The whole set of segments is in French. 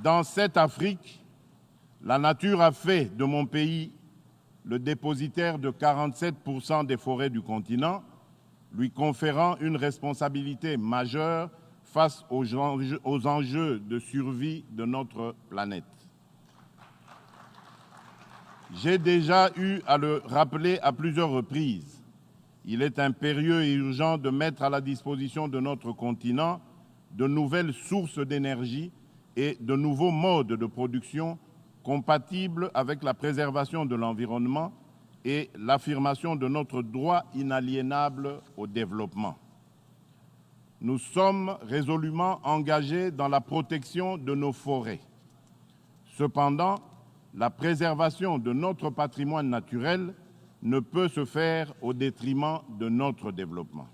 Dans cette Afrique, la nature a fait de mon pays le dépositaire de 47% des forêts du continent, lui conférant une responsabilité majeure face aux enjeux de survie de notre planète. J'ai déjà eu à le rappeler à plusieurs reprises. Il est impérieux et urgent de mettre à la disposition de notre continent de nouvelles sources d'énergie et de nouveaux modes de production compatibles avec la préservation de l'environnement et l'affirmation de notre droit inaliénable au développement. Nous sommes résolument engagés dans la protection de nos forêts. Cependant, la préservation de notre patrimoine naturel ne peut se faire au détriment de notre développement.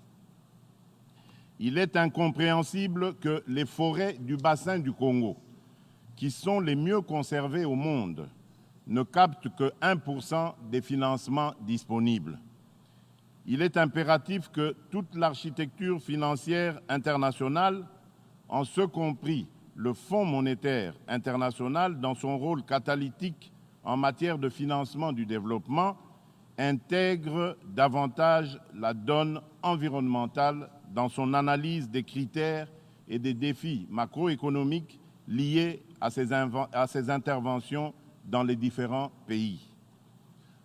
Il est incompréhensible que les forêts du bassin du Congo, qui sont les mieux conservées au monde, ne captent que 1% des financements disponibles. Il est impératif que toute l'architecture financière internationale, en ce compris le Fonds monétaire international dans son rôle catalytique en matière de financement du développement, intègre davantage la donne environnementale dans son analyse des critères et des défis macroéconomiques liés à ces interventions dans les différents pays.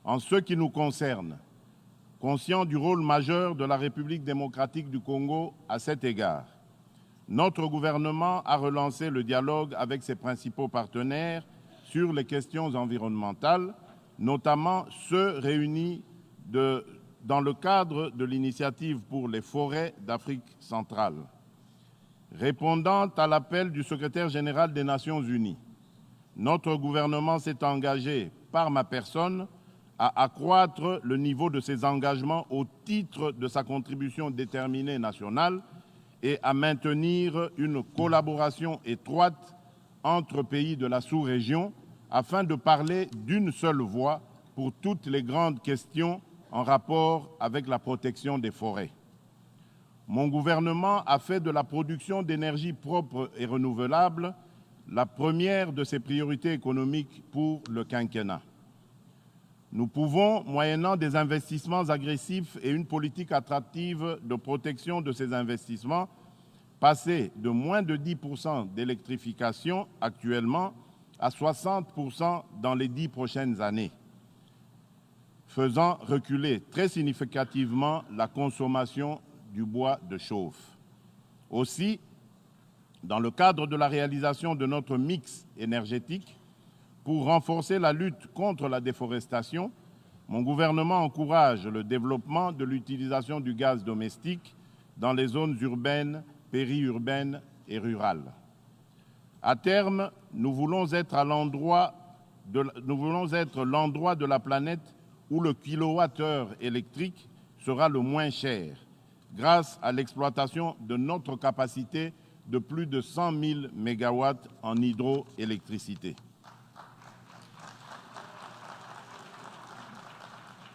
En ce qui nous concerne, conscient du rôle majeur de la République démocratique du Congo à cet égard, notre gouvernement a relancé le dialogue avec ses principaux partenaires sur les questions environnementales, notamment ceux réunis dans le cadre de l'initiative pour les forêts d'Afrique centrale. Répondant à l'appel du secrétaire général des Nations unies, notre gouvernement s'est engagé, par ma personne, à accroître le niveau de ses engagements au titre de sa contribution déterminée nationale et à maintenir une collaboration étroite entre pays de la sous-région afin de parler d'une seule voix pour toutes les grandes questions en rapport avec la protection des forêts. Mon gouvernement a fait de la production d'énergie propre et renouvelable la première de ses priorités économiques pour le quinquennat. Nous pouvons, moyennant des investissements agressifs et une politique attractive de protection de ces investissements, passer de moins de 10% d'électrification actuellement à 60% dans les 10 prochaines années, faisant reculer très significativement la consommation du bois de chauffe. Aussi, dans le cadre de la réalisation de notre mix énergétique, pour renforcer la lutte contre la déforestation, mon gouvernement encourage le développement de l'utilisation du gaz domestique dans les zones urbaines, périurbaines et rurales. À terme, nous voulons être l'endroit de la planète où le kilowattheure électrique sera le moins cher, grâce à l'exploitation de notre capacité de plus de 100 000 mégawatts en hydroélectricité.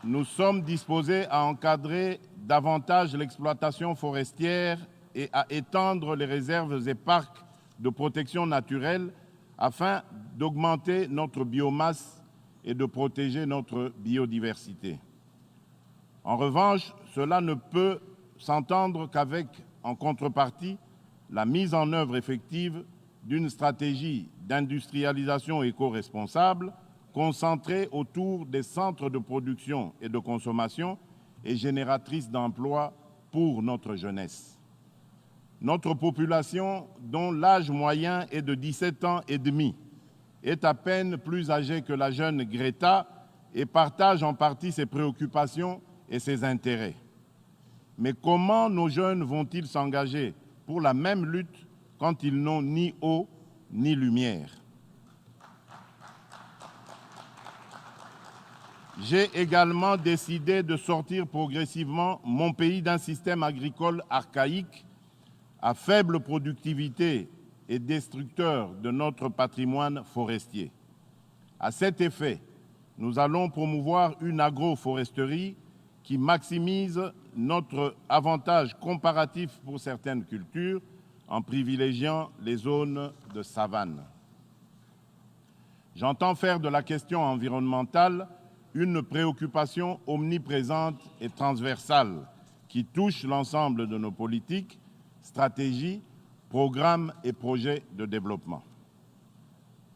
Nous sommes disposés à encadrer davantage l'exploitation forestière et à étendre les réserves et parcs de protection naturelle afin d'augmenter notre biomasse et de protéger notre biodiversité. En revanche, cela ne peut s'entendre qu'avec, en contrepartie, la mise en œuvre effective d'une stratégie d'industrialisation éco-responsable concentrée autour des centres de production et de consommation et génératrice d'emplois pour notre jeunesse. Notre population, dont l'âge moyen est de 17 ans et demi, est à peine plus âgée que la jeune Greta et partage en partie ses préoccupations et ses intérêts. Mais comment nos jeunes vont-ils s'engager pour la même lutte quand ils n'ont ni eau ni lumière? J'ai également décidé de sortir progressivement mon pays d'un système agricole archaïque à faible productivité et destructeur de notre patrimoine forestier. À cet effet, nous allons promouvoir une agroforesterie qui maximise notre avantage comparatif pour certaines cultures en privilégiant les zones de savane. J'entends faire de la question environnementale une préoccupation omniprésente et transversale qui touche l'ensemble de nos politiques, stratégies, programmes et projets de développement.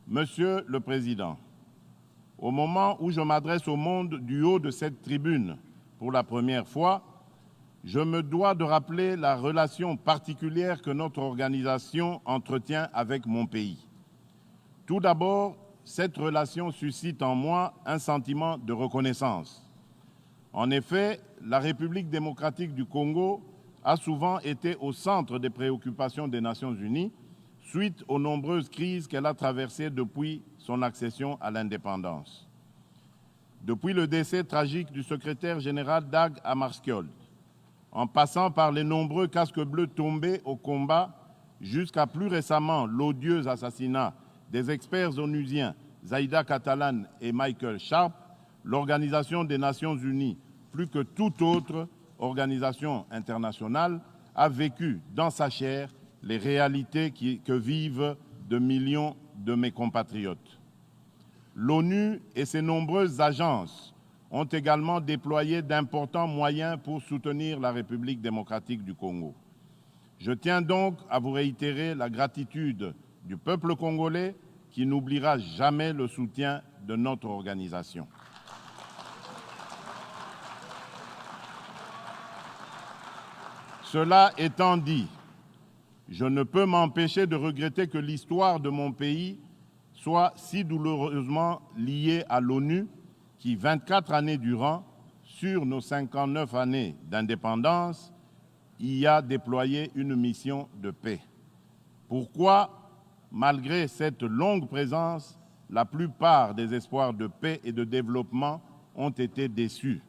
Monsieur le Président, au moment où je m'adresse au monde du haut de cette tribune pour la première fois, je me dois de rappeler la relation particulière que notre organisation entretient avec mon pays. Tout d'abord, cette relation suscite en moi un sentiment de reconnaissance. En effet, la République démocratique du Congo a souvent été au centre des préoccupations des Nations unies suite aux nombreuses crises qu'elle a traversées depuis son accession à l'indépendance. Depuis le décès tragique du secrétaire général Dag Hammarskjöld, en passant par les nombreux casques bleus tombés au combat, jusqu'à plus récemment l'odieux assassinat des experts onusiens Zaïda Catalan et Michael Sharp, l'Organisation des Nations Unies, plus que toute autre organisation internationale, a vécu dans sa chair les réalités que vivent de millions de mes compatriotes. L'ONU et ses nombreuses agences ont également déployé d'importants moyens pour soutenir la République démocratique du Congo. Je tiens donc à vous réitérer la gratitude du peuple congolais qui n'oubliera jamais le soutien de notre organisation. Cela étant dit, je ne peux m'empêcher de regretter que l'histoire de mon pays soit si douloureusement liée à l'ONU qui, 24 années durant, sur nos 59 années d'indépendance, y a déployé une mission de paix. Pourquoi, malgré cette longue présence, la plupart des espoirs de paix et de développement ont été déçus?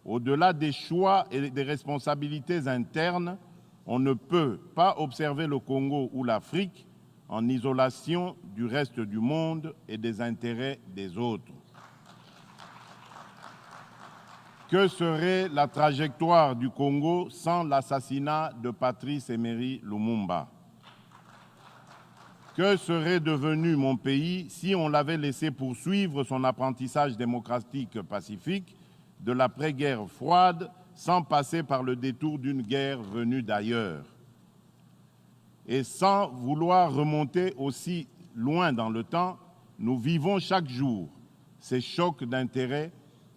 Au-delà des choix et des responsabilités internes, on ne peut pas observer le Congo ou l'Afrique en isolation du reste du monde et des intérêts des autres. Que serait la trajectoire du Congo sans l'assassinat de Patrice Emery Lumumba? Que serait devenu mon pays si on l'avait laissé poursuivre son apprentissage démocratique pacifique de l'après-guerre froide sans passer par le détour d'une guerre venue d'ailleurs? Et sans vouloir remonter aussi loin dans le temps, nous vivons chaque jour ces chocs d'intérêts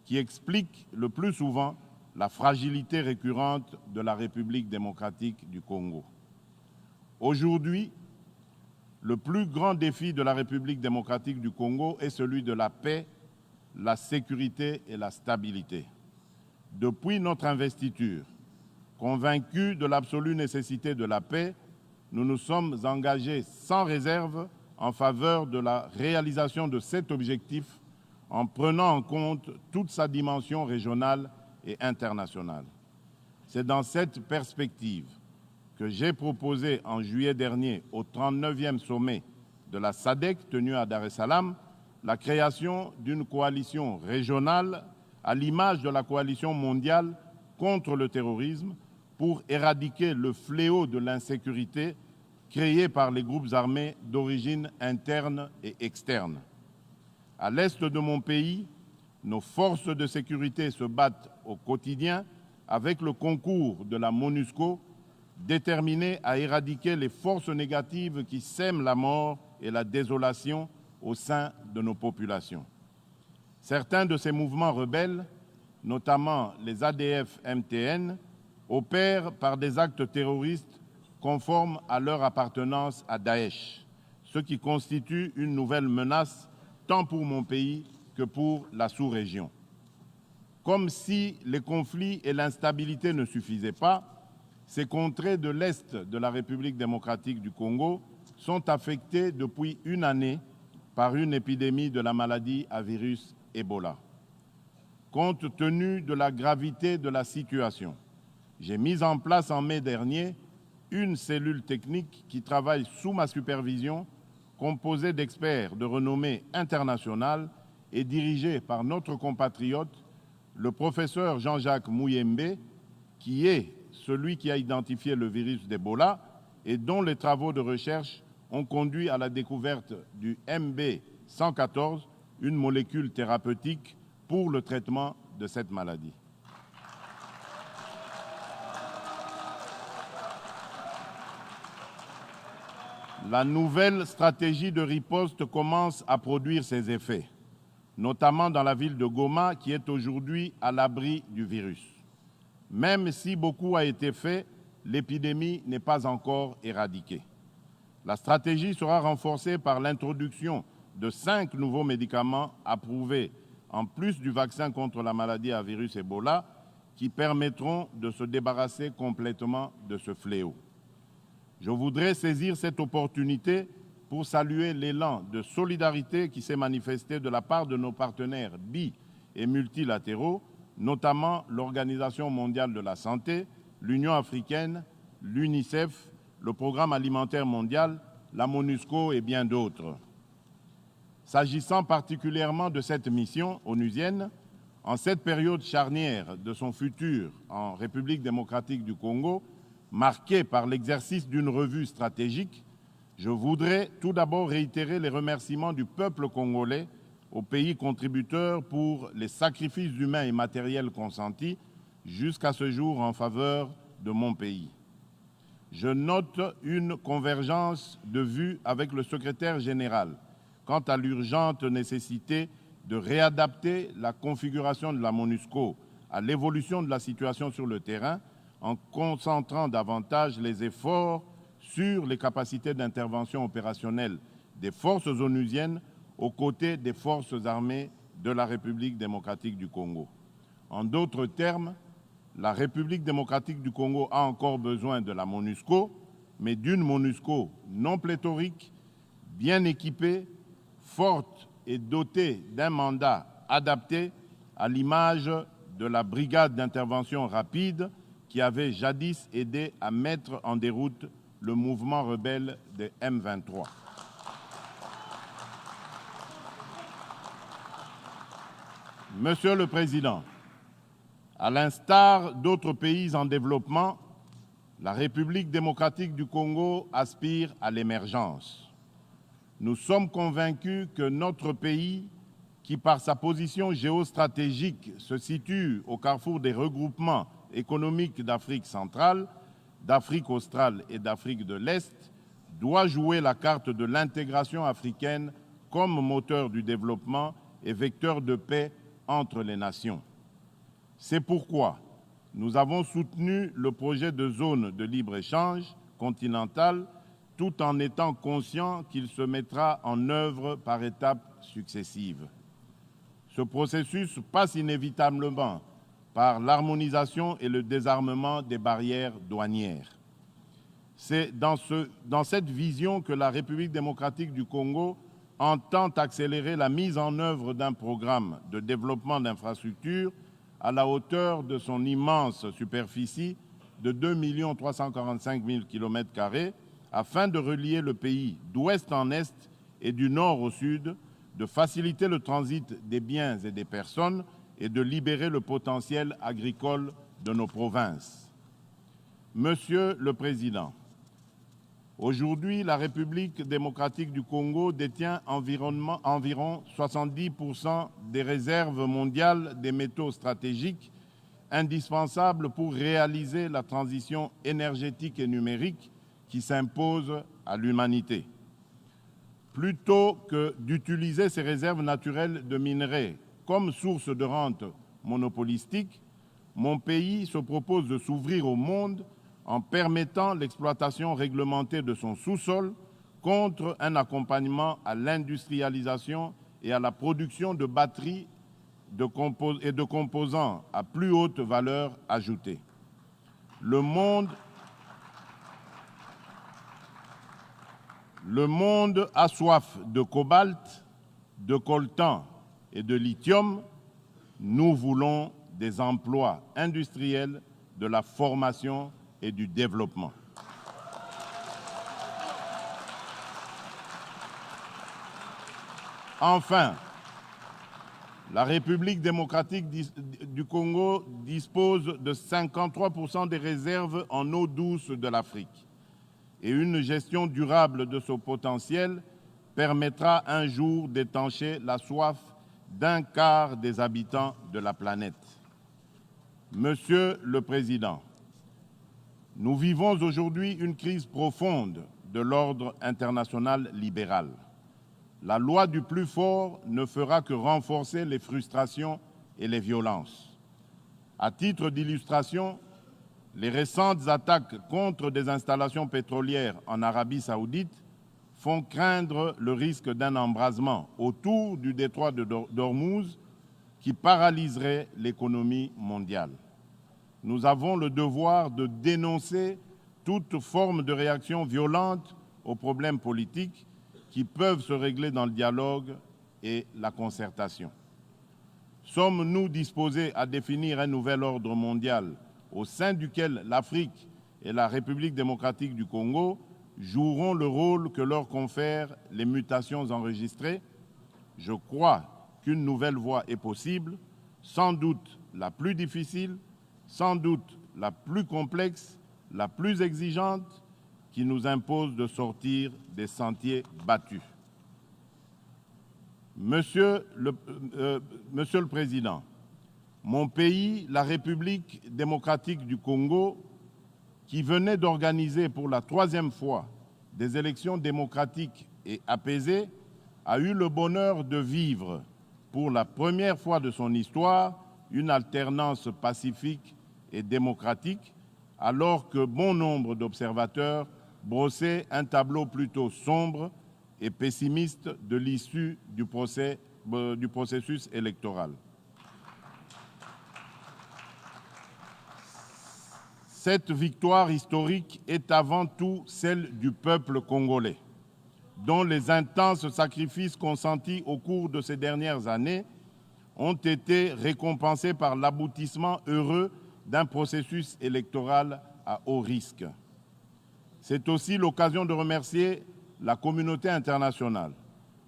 qui expliquent le plus souvent la fragilité récurrente de la République démocratique du Congo. Aujourd'hui, le plus grand défi de la République démocratique du Congo est celui de la paix, la sécurité et la stabilité. Depuis notre investiture, convaincus de l'absolue nécessité de la paix, nous nous sommes engagés sans réserve en faveur de la réalisation de cet objectif en prenant en compte toute sa dimension régionale et internationale. C'est dans cette perspective que j'ai proposé en juillet dernier au 39e sommet de la SADC tenu à Dar es Salaam la création d'une coalition régionale à l'image de la coalition mondiale contre le terrorisme pour éradiquer le fléau de l'insécurité créé par les groupes armés d'origine interne et externe. À l'est de mon pays, nos forces de sécurité se battent au quotidien avec le concours de la MONUSCO, déterminée à éradiquer les forces négatives qui sèment la mort et la désolation au sein de nos populations. Certains de ces mouvements rebelles, notamment les ADF-MTN, opèrent par des actes terroristes conformes à leur appartenance à Daesh, ce qui constitue une nouvelle menace tant pour mon pays que pour la sous-région. Comme si les conflits et l'instabilité ne suffisaient pas, ces contrées de l'Est de la République démocratique du Congo sont affectées depuis une année par une épidémie de la maladie à virus Ebola. Compte tenu de la gravité de la situation, j'ai mis en place en mai dernier une cellule technique qui travaille sous ma supervision, composée d'experts de renommée internationale et dirigée par notre compatriote, le professeur Jean-Jacques Mouyembe, qui est celui qui a identifié le virus d'Ebola et dont les travaux de recherche ont conduit à la découverte du MB 114, une molécule thérapeutique pour le traitement de cette maladie. La nouvelle stratégie de riposte commence à produire ses effets, notamment dans la ville de Goma, qui est aujourd'hui à l'abri du virus. Même si beaucoup a été fait, l'épidémie n'est pas encore éradiquée. La stratégie sera renforcée par l'introduction de 5 nouveaux médicaments approuvés, en plus du vaccin contre la maladie à virus Ebola, qui permettront de se débarrasser complètement de ce fléau. Je voudrais saisir cette opportunité pour saluer l'élan de solidarité qui s'est manifesté de la part de nos partenaires bi- et multilatéraux, notamment l'Organisation mondiale de la santé, l'Union africaine, l'UNICEF, le Programme alimentaire mondial, la MONUSCO et bien d'autres. S'agissant particulièrement de cette mission onusienne, en cette période charnière de son futur en République démocratique du Congo, marquée par l'exercice d'une revue stratégique, je voudrais tout d'abord réitérer les remerciements du peuple congolais aux pays contributeurs pour les sacrifices humains et matériels consentis jusqu'à ce jour en faveur de mon pays. Je note une convergence de vues avec le secrétaire général quant à l'urgente nécessité de réadapter la configuration de la MONUSCO à l'évolution de la situation sur le terrain en concentrant davantage les efforts sur les capacités d'intervention opérationnelle des forces onusiennes aux côtés des forces armées de la République démocratique du Congo. En d'autres termes, la République démocratique du Congo a encore besoin de la MONUSCO, mais d'une MONUSCO non pléthorique, bien équipée, forte et dotée d'un mandat adapté à l'image de la brigade d'intervention rapide qui avait jadis aidé à mettre en déroute le mouvement rebelle des M23. Monsieur le Président, à l'instar d'autres pays en développement, la République démocratique du Congo aspire à l'émergence. Nous sommes convaincus que notre pays, qui par sa position géostratégique se situe au carrefour des regroupements économiques d'Afrique centrale, d'Afrique australe et d'Afrique de l'Est, doit jouer la carte de l'intégration africaine comme moteur du développement et vecteur de paix entre les nations. C'est pourquoi nous avons soutenu le projet de zone de libre-échange continentale tout en étant conscients qu'il se mettra en œuvre par étapes successives. Ce processus passe inévitablement par l'harmonisation et le désarmement des barrières douanières. C'est dans cette vision que la République démocratique du Congo entend accélérer la mise en œuvre d'un programme de développement d'infrastructures à la hauteur de son immense superficie de 2 345 000 km² afin de relier le pays d'ouest en est et du nord au sud, de faciliter le transit des biens et des personnes et de libérer le potentiel agricole de nos provinces. Monsieur le Président, aujourd'hui, la République démocratique du Congo détient environ 70% des réserves mondiales des métaux stratégiques indispensables pour réaliser la transition énergétique et numérique qui s'impose à l'humanité. Plutôt que d'utiliser ces réserves naturelles de minerais comme source de rente monopolistique, mon pays se propose de s'ouvrir au monde en permettant l'exploitation réglementée de son sous-sol contre un accompagnement à l'industrialisation et à la production de batteries et de composants à plus haute valeur ajoutée. Le monde a soif de cobalt, de coltan et de lithium. Nous voulons des emplois industriels, de la formation et du développement. Enfin, la République démocratique du Congo dispose de 53% des réserves en eau douce de l'Afrique et une gestion durable de ce potentiel permettra un jour d'étancher la soif d'un quart des habitants de la planète. Monsieur le Président, nous vivons aujourd'hui une crise profonde de l'ordre international libéral. La loi du plus fort ne fera que renforcer les frustrations et les violences. À titre d'illustration, les récentes attaques contre des installations pétrolières en Arabie saoudite font craindre le risque d'un embrasement autour du détroit d'Ormuz qui paralyserait l'économie mondiale. Nous avons le devoir de dénoncer toute forme de réaction violente aux problèmes politiques qui peuvent se régler dans le dialogue et la concertation. Sommes-nous disposés à définir un nouvel ordre mondial au sein duquel l'Afrique et la République démocratique du Congo joueront le rôle que leur confèrent les mutations enregistrées? Je crois qu'une nouvelle voie est possible, sans doute la plus difficile, sans doute la plus complexe, la plus exigeante, qui nous impose de sortir des sentiers battus. Monsieur le Président, mon pays, la République démocratique du Congo, qui venait d'organiser pour la 3e fois des élections démocratiques et apaisées, a eu le bonheur de vivre, pour la première fois de son histoire, une alternance pacifique et démocratique, alors que bon nombre d'observateurs brossaient un tableau plutôt sombre et pessimiste de l'issue du processus électoral. Cette victoire historique est avant tout celle du peuple congolais, dont les intenses sacrifices consentis au cours de ces dernières années ont été récompensés par l'aboutissement heureux d'un processus électoral à haut risque. C'est aussi l'occasion de remercier la communauté internationale,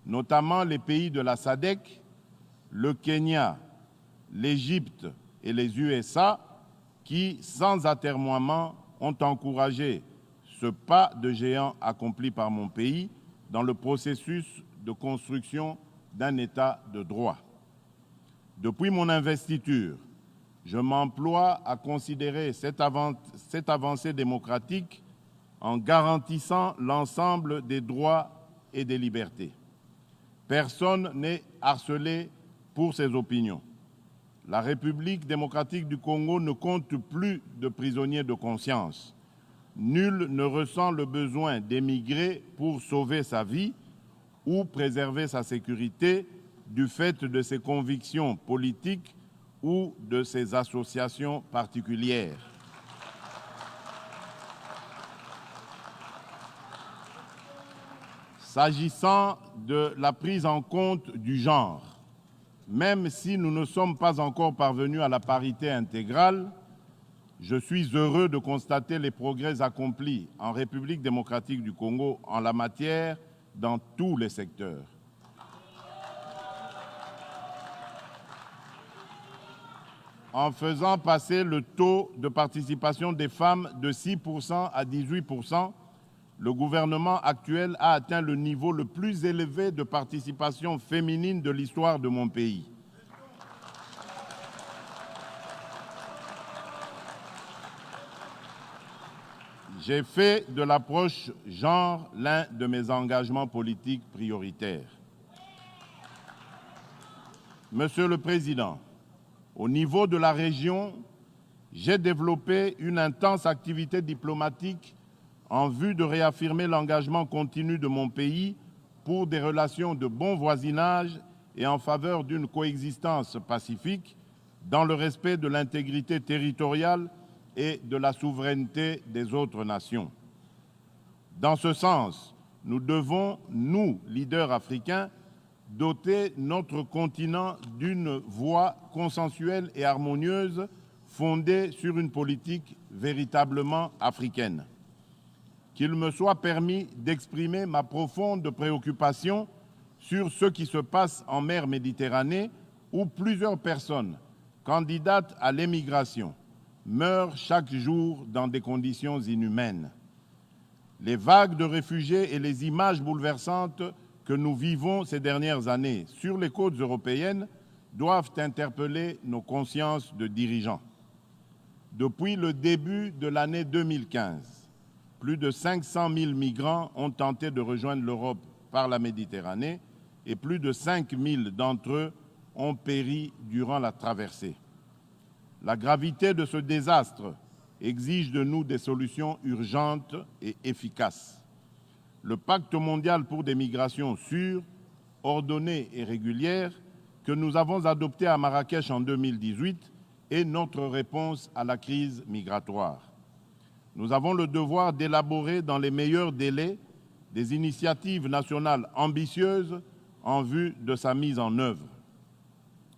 notamment les pays de la SADC, le Kenya, l'Égypte et les USA, qui, sans atermoiement, ont encouragé ce pas de géant accompli par mon pays dans le processus de construction d'un État de droit. Depuis mon investiture, je m'emploie à considérer cette avancée démocratique en garantissant l'ensemble des droits et des libertés. Personne n'est harcelé pour ses opinions. La République démocratique du Congo ne compte plus de prisonniers de conscience. Nul ne ressent le besoin d'émigrer pour sauver sa vie ou préserver sa sécurité du fait de ses convictions politiques ou de ses associations particulières. S'agissant de la prise en compte du genre, même si nous ne sommes pas encore parvenus à la parité intégrale, je suis heureux de constater les progrès accomplis en République démocratique du Congo en la matière dans tous les secteurs. En faisant passer le taux de participation des femmes de 6% à 18%, le gouvernement actuel a atteint le niveau le plus élevé de participation féminine de l'histoire de mon pays. J'ai fait de l'approche genre l'un de mes engagements politiques prioritaires. Monsieur le Président, au niveau de la région, j'ai développé une intense activité diplomatique en vue de réaffirmer l'engagement continu de mon pays pour des relations de bon voisinage et en faveur d'une coexistence pacifique dans le respect de l'intégrité territoriale et de la souveraineté des autres nations. Dans ce sens, nous devons, nous, leaders africains, doter notre continent d'une voie consensuelle et harmonieuse fondée sur une politique véritablement africaine. Qu'il me soit permis d'exprimer ma profonde préoccupation sur ce qui se passe en mer Méditerranée où plusieurs personnes candidates à l'émigration meurent chaque jour dans des conditions inhumaines. Les vagues de réfugiés et les images bouleversantes que nous vivons ces dernières années sur les côtes européennes doivent interpeller nos consciences de dirigeants. Depuis le début de l'année 2015, plus de 500 000 migrants ont tenté de rejoindre l'Europe par la Méditerranée et plus de 5 000 d'entre eux ont péri durant la traversée. La gravité de ce désastre exige de nous des solutions urgentes et efficaces. Le Pacte mondial pour des migrations sûres, ordonnées et régulières que nous avons adopté à Marrakech en 2018 est notre réponse à la crise migratoire. Nous avons le devoir d'élaborer dans les meilleurs délais des initiatives nationales ambitieuses en vue de sa mise en œuvre.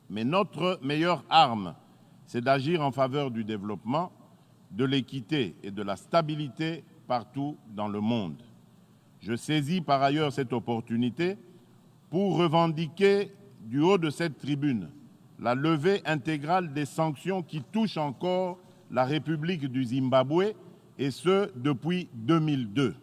Mais notre meilleure arme, c'est d'agir en faveur du développement, de l'équité et de la stabilité partout dans le monde. Je saisis par ailleurs cette opportunité pour revendiquer du haut de cette tribune la levée intégrale des sanctions qui touchent encore la République du Zimbabwe, et ce depuis 2002.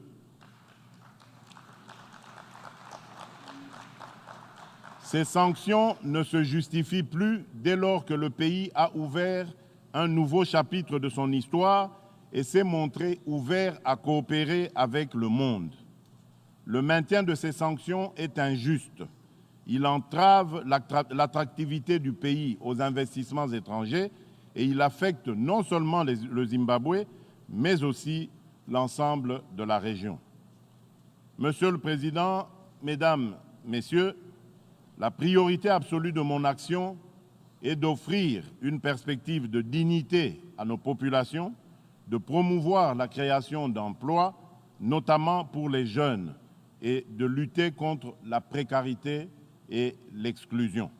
Ces sanctions ne se justifient plus dès lors que le pays a ouvert un nouveau chapitre de son histoire et s'est montré ouvert à coopérer avec le monde. Le maintien de ces sanctions est injuste. Il entrave l'attractivité du pays aux investissements étrangers et il affecte non seulement le Zimbabwe, mais aussi l'ensemble de la région. Monsieur le Président, Mesdames, Messieurs, la priorité absolue de mon action est d'offrir une perspective de dignité à nos populations, de promouvoir la création d'emplois, notamment pour les jeunes, et de lutter contre la précarité et l'exclusion.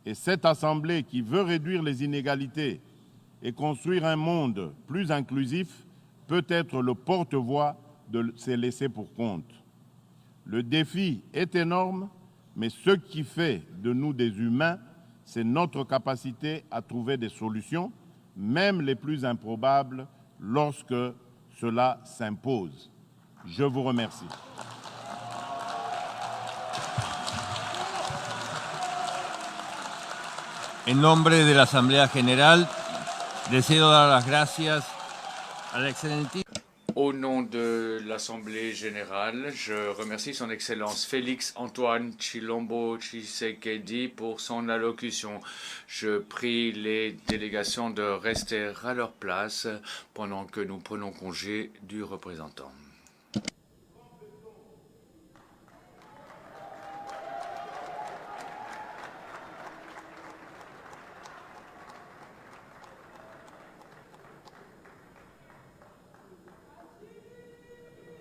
Et cette Assemblée qui veut réduire les inégalités et construire un monde plus inclusif peut être le porte-voix de ces laissés-pour-compte. Le défi est énorme, mais ce qui fait de nous des humains, c'est notre capacité à trouver des solutions, même les plus improbables, lorsque cela s'impose. Je vous remercie. En nombre de la Asamblea General, deseo dar las gracias a la excelentísima. Au nom de l'Assemblée générale, je remercie son Excellence Félix Antoine Tshilombo Tshisekedi pour son allocution. Je prie les délégations de rester à leur place pendant que nous prenons congé du représentant.